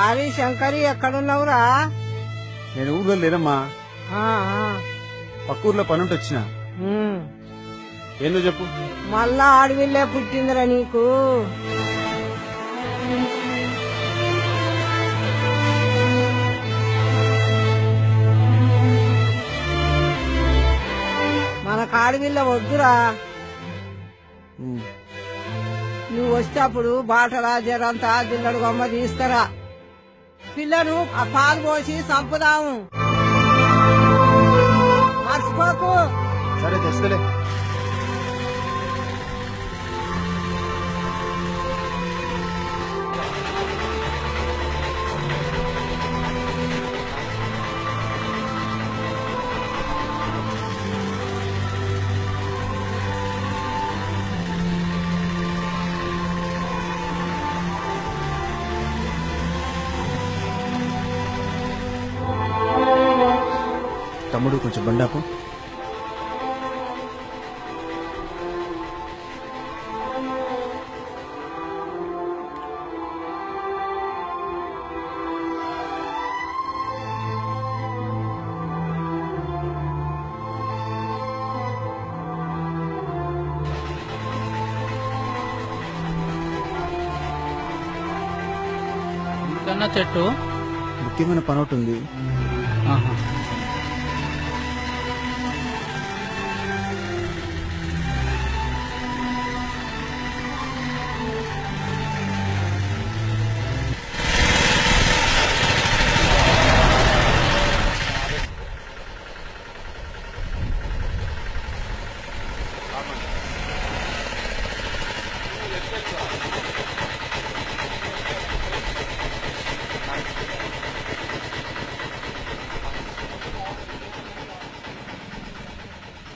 ఆరి శంకరి ఎక్కడున్నావురా? నేను ఊర్లో లేనమ్మా, ఆ, ఆ. పక్క ఊర్లో పనుంటి వచ్చిన. ఉమ్. ఏందో చెప్పు. మళ్ళా ఆడవిల్లే పుట్టిందిరా నీకు? మనకు ఆడవిల్ల వద్దురా. నువ్వు వస్తే అప్పుడు బాటలా జరంతా జిల్లడు గొమ్మ తీస్తారా. పిల్లను ఆ పాలు పోసి చంపుదాము, మర్చిపోకు. సరే తెస్తలే. తమ్ముడు కొంచెం బండాపు. ఎందుకన్నా చెట్టు ముఖ్యమైన పని ఒకటి ఉంది.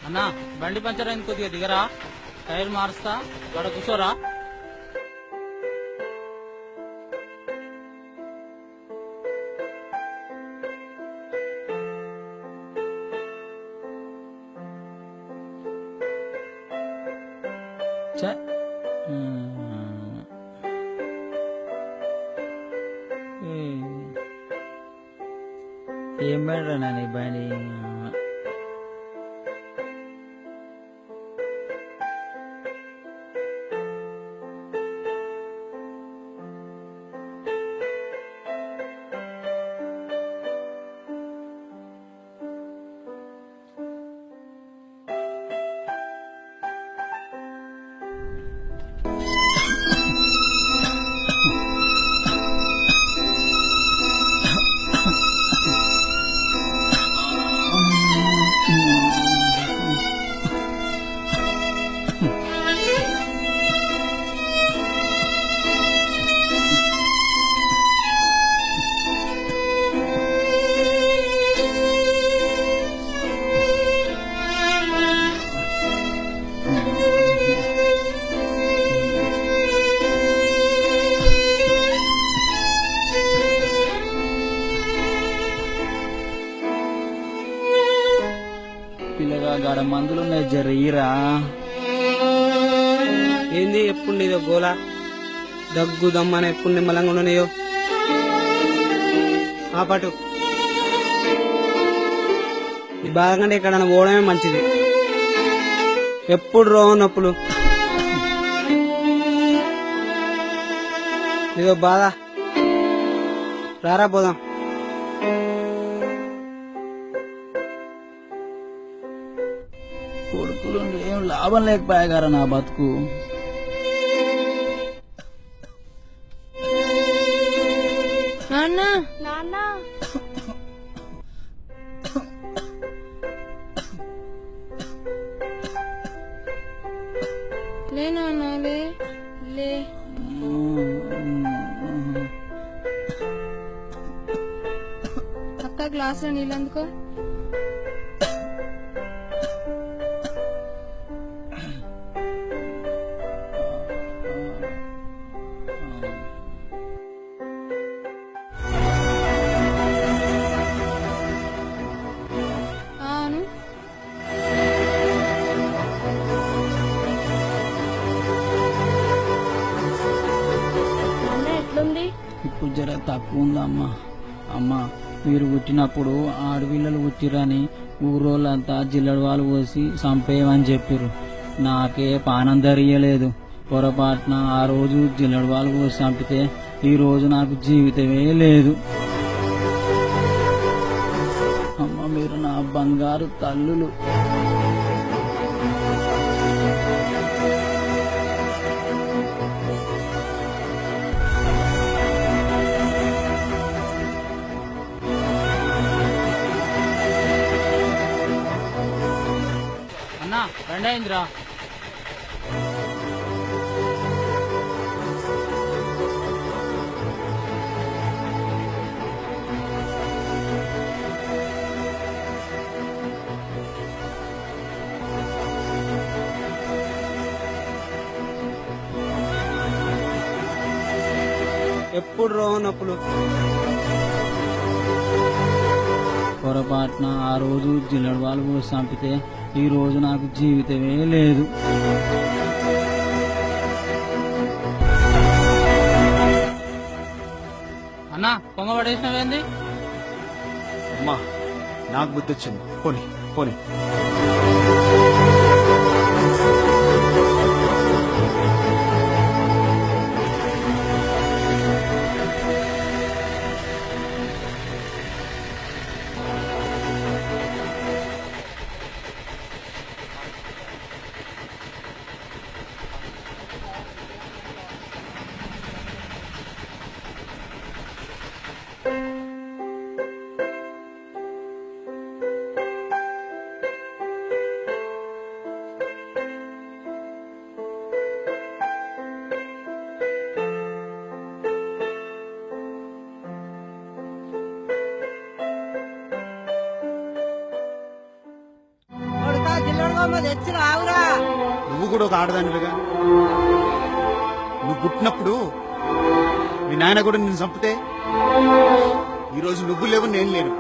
అన్నా బండి పంచర్ అయింది, కొద్దిగా దిగరా, టైర్ మారుస్తా, గడ కూర్చోరా. ఏం బెడరా నీ బండి? పిల్లగా గాడ మందులున్నాయి, జర్రీరా. ఏంది ఎప్పుడు ఇదో గోలా? దగ్గు దమ్మని ఎప్పుడు నిమ్మలంగా ఉండనియో ఆ పాటు ఈ బాధ కంటే ఎక్కడన్నా పోవడమే మంచిది. ఎప్పుడు రోగం నొప్పులు, ఇదో బాధ. రారా పోదాం. కొడుకులు ఏం లాభం లేకపోయాగారా నా బతుకు. నాన్న నాన్న లే నాన్న లే లే. అక్క గ్లాసులో నీళ్ళు అందుకో. ఇప్పుడు జర తక్కువ ఉందమ్మా. అమ్మా, మీరు పుట్టినప్పుడు ఆడపిల్లలు పుట్టిరని ఊరోళ్ళంతా జిల్లడు వాళ్ళు పోసి చంపేయమని చెప్పారు. నాకే పానం ధరియలేదు. పొరపాటున ఆ రోజు జిల్లడు వాళ్ళు పోసి చంపితే ఈ రోజు నాకు జీవితమే లేదు. అమ్మ, మీరు నా బంగారు తల్లులు. అన్నా, రెండైందిరా. ఎప్పుడు రోహన్ నొప్పులు. పొరపాటున ఆ రోజు జిల్లడు వాళ్ళు పోసి చంపితే ఈ రోజు నాకు జీవితమే లేదు. అన్నా, కొంగ పడేసినవేంది? అమ్మా, నాకు బుద్ధి వచ్చింది. పోనీ పోనీ. కొడుకా జిల్లడు బొమ్మ తెచ్చి రావురా. నువ్వు కూడా ఒక ఆడదానివిగా. నువ్వు పుట్టినప్పుడు మీ నాయన కూడా నిన్ను చంపితే ఈరోజు నువ్వు లేవు, నేను లేను.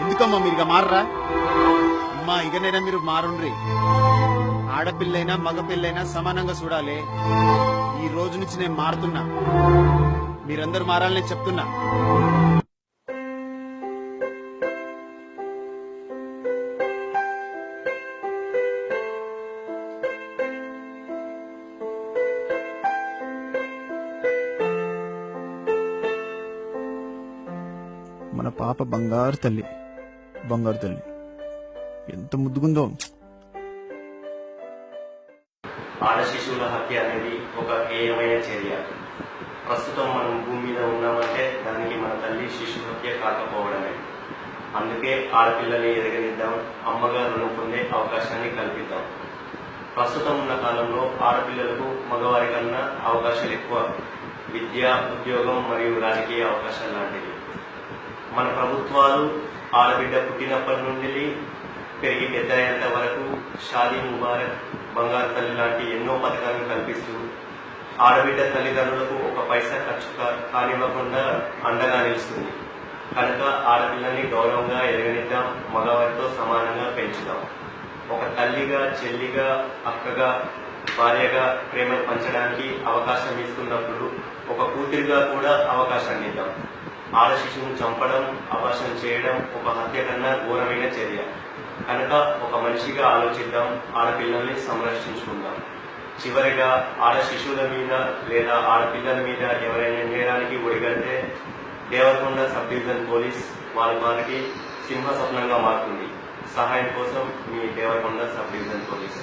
ఎందుకమ్మా మీరు ఇక మారరా? అమ్మా, ఇకనైనా మీరు మారుండ్రి. ఆడపిల్లైనా మగపిల్లైనా సమానంగా చూడాలి. ఈ రోజు నుంచి నేను మారుతున్నా. మీరందరూ మారాలని చెప్తున్నా. మన పాప బంగారు తల్లి, బంగారు తల్లి ఎంత ముద్దుగుందో. ఆడ శిశువుల హత్య అనేది ఒక హేయమైన చర్య. ప్రస్తుతం మనం భూమి మీద ఉన్నామంటే దానికి మన తల్లి శిశు హత్య కాకపోవడమే. అందుకే ఆడపిల్లల్ని ఎదగనిద్దాం, అమ్మగా రుణం పొందే అవకాశాన్ని కల్పిద్దాం. ప్రస్తుతం ఉన్న కాలంలో ఆడపిల్లలకు మగవారి కన్నా అవకాశాలు ఎక్కువ. విద్య, ఉద్యోగం మరియు రాజకీయ అవకాశాలు లాంటివి. మన ప్రభుత్వాలు ఆడబిడ్డ పుట్టినప్పటి నుండి పెరిగి పెద్ద అయ్యేంత వరకు షాదీ ముబారక్, బంగారు తల్లి లాంటి ఎన్నో పథకాలను కల్పిస్తూ ఆడబిడ్డ తల్లిదండ్రులకు ఒక పైసా ఖర్చు కానివ్వకుండా అండగా నిలుస్తుంది. కనుక ఆడపిల్లల్ని గౌరవంగా ఎదగనిద్దాం, మగవారితో సమానంగా పెంచుదాం. ఒక తల్లిగా, చెల్లిగా, అక్కగా, భార్యగా ప్రేమను పంచడానికి అవకాశం ఇస్తున్నప్పుడు ఒక కూతురిగా కూడా అవకాశాన్ని ఇద్దాం. ఆడ శిశువును చంపడం, అపహరణ చేయడం ఒక హత్య కన్నా ఘోరమైన చర్య. కనుక ఒక మనిషిగా ఆలోచిద్దాం, ఆడపిల్లల్ని సంరక్షించుకుందాం. చివరిగా ఆడ శిశువుల మీద లేదా ఆడపిల్లల మీద ఎవరైనా నేరానికి ఒడిగడితే దేవరకొండ సబ్ డివిజన్ పోలీస్ వారికి సింహ స్వప్నంగా మారుతుంది. సహాయం కోసం మీ దేవరకొండ సబ్ డివిజన్ పోలీస్.